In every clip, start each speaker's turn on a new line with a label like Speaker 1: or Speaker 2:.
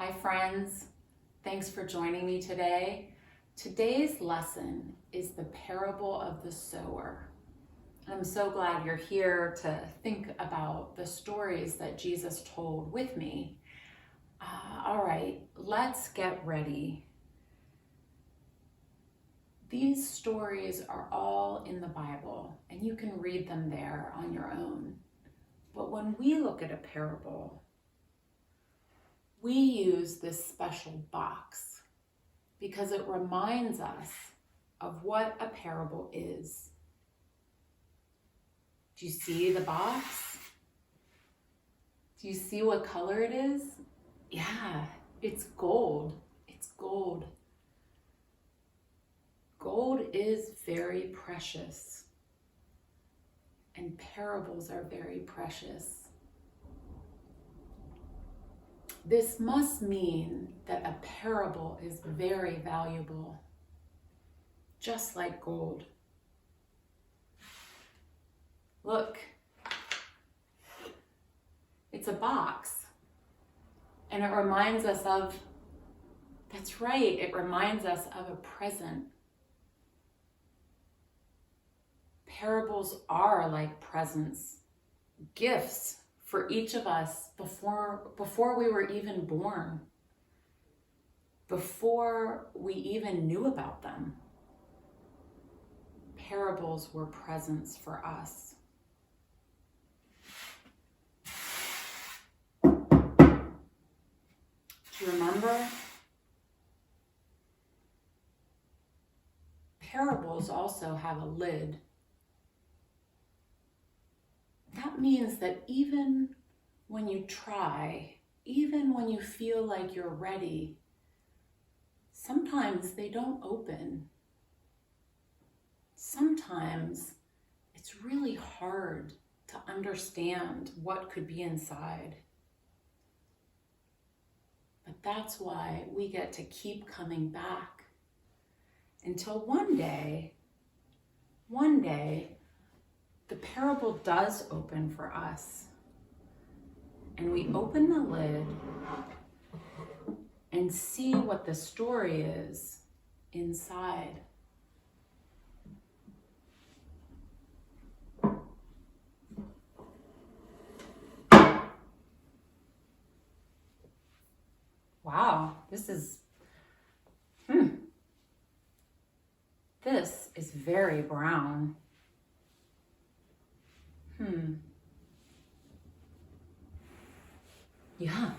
Speaker 1: Hi friends, thanks for joining me today. Today's lesson is the parable of the sower. I'm so glad you're here to think about the stories that Jesus told with me. All right, let's get ready. These stories are all in the Bible, and you can read them there on your own. But when we look at a parable, we use this special box because it reminds us of what a parable is. Do you see the box? Do you see what color it is? Yeah, it's gold. It's gold. Gold is very precious, and parables are very precious. This must mean that a parable is very valuable, just like gold. Look, it's a box, and it reminds us of, that's right, it reminds us of a present. Parables are like presents, gifts for each of us before we were even born, before we even knew about them. Parables were presents for us. Do you remember? Parables also have a lid. That means that even when you try, even when you feel like you're ready, sometimes they don't open. Sometimes it's really hard to understand what could be inside. But that's why we get to keep coming back until one day, the parable does open for us. And we open the lid and see what the story is inside. Wow, this is very brown. Yeah,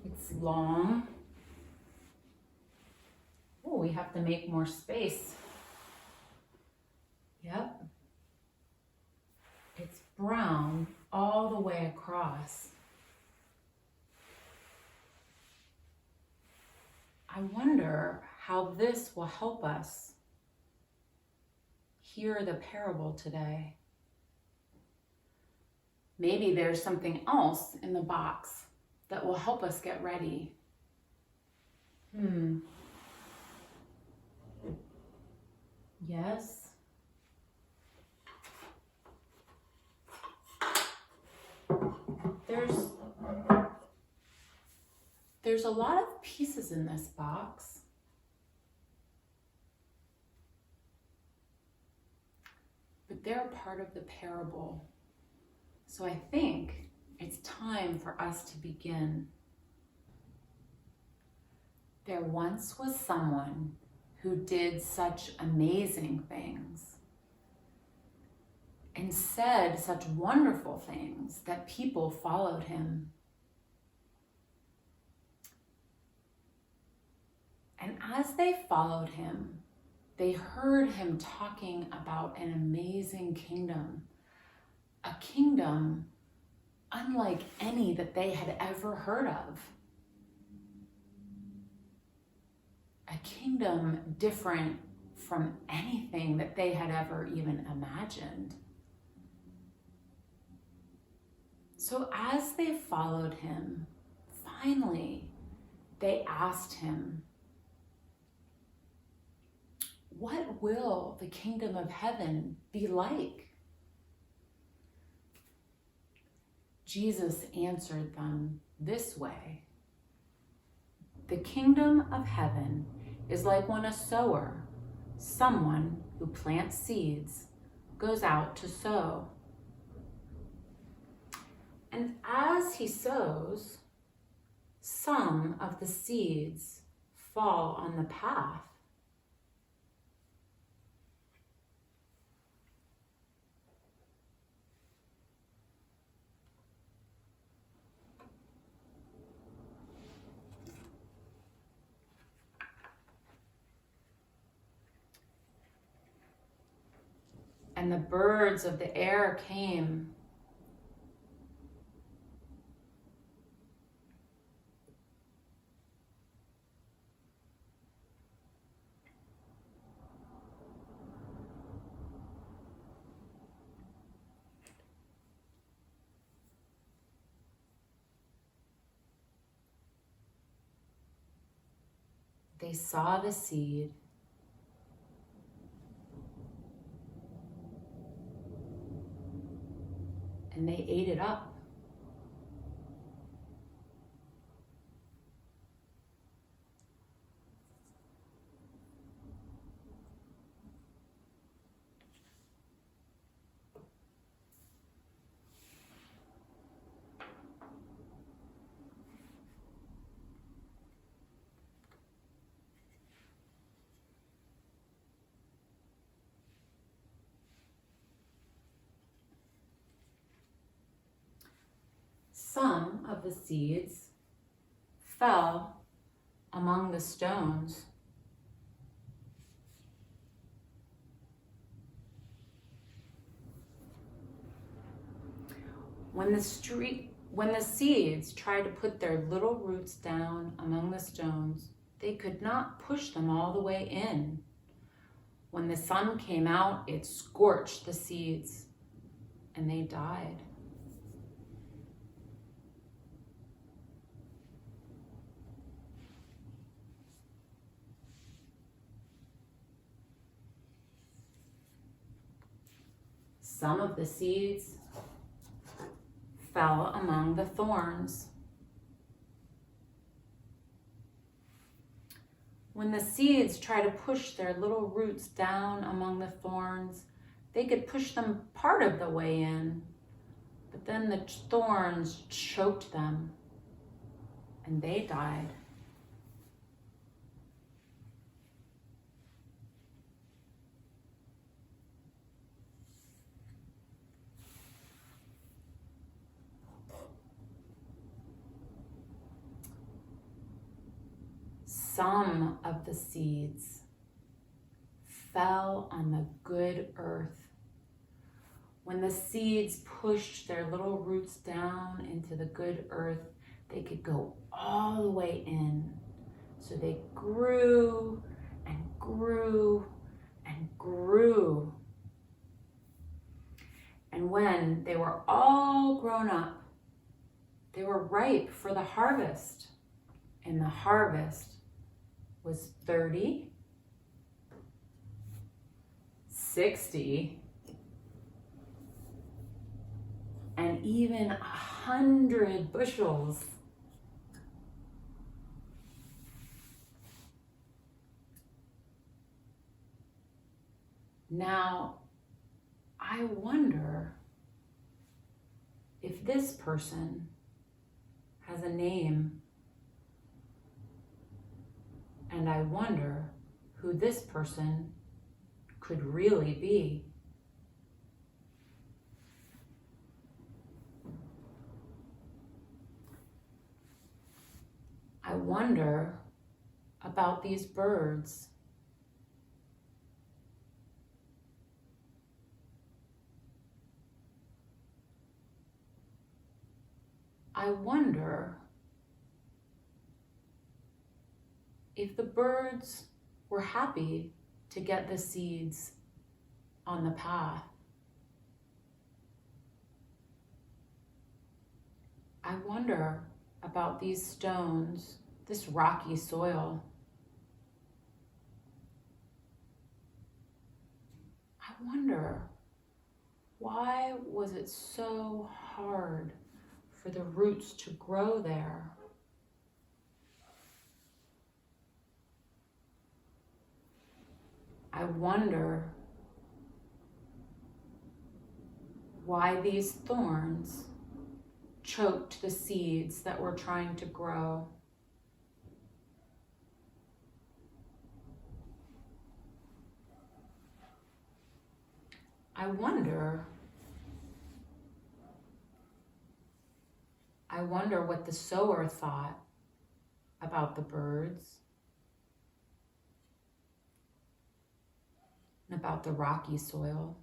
Speaker 1: it's long. Oh, we have to make more space. Yep. It's brown all the way across. I wonder how this will help us hear the parable today. Maybe there's something else in the box that will help us get ready. Yes. There's a lot of pieces in this box. But they're part of the parable. So I think it's time for us to begin. There once was someone who did such amazing things and said such wonderful things that people followed him. And as they followed him, they heard him talking about an amazing kingdom, a kingdom unlike any that they had ever heard of. A kingdom different from anything that they had ever even imagined. So as they followed him, finally, they asked him, "What will the kingdom of heaven be like?" Jesus answered them this way, The kingdom of heaven is like when a sower, someone who plants seeds, goes out to sow. And as he sows, some of the seeds fall on the path. And the birds of the air came. They saw the seed. And they ate it up. Some of the seeds fell among the stones. When the seeds tried to put their little roots down among the stones, they could not push them all the way in. When the sun came out, it scorched the seeds, and they died. Some of the seeds fell among the thorns. When the seeds tried to push their little roots down among the thorns, they could push them part of the way in, but then the thorns choked them and they died. Some of the seeds fell on the good earth. When the seeds pushed their little roots down into the good earth, they could go all the way in. So they grew and grew and grew. And when they were all grown up, they were ripe for the harvest. And the harvest was 30, 60, and even 100 bushels. Now, I wonder if this person has a name. And I wonder who this person could really be. I wonder about these birds. I wonder if the birds were happy to get the seeds on the path. I wonder about these stones, this rocky soil. I wonder, why was it so hard for the roots to grow there? I wonder why these thorns choked the seeds that were trying to grow. I wonder what the sower thought about the birds and about the rocky soil,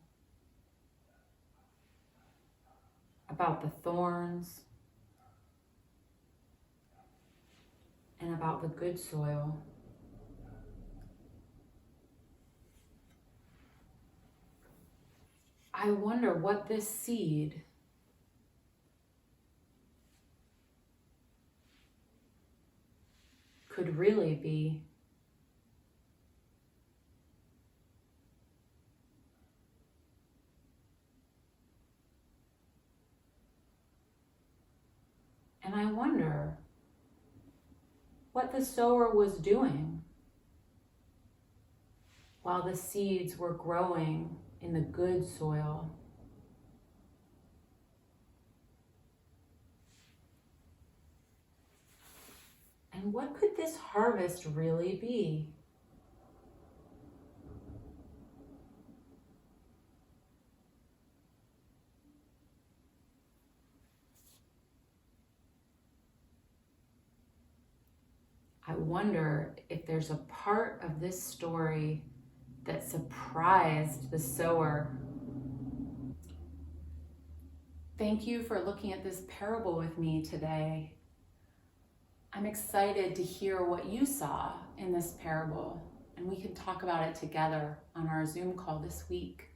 Speaker 1: about the thorns and about the good soil. I wonder what this seed could really be. And I wonder what the sower was doing while the seeds were growing in the good soil. And what could this harvest really be? I wonder if there's a part of this story that surprised the sower. Thank you for looking at this parable with me today. I'm excited to hear what you saw in this parable, and we can talk about it together on our Zoom call this week.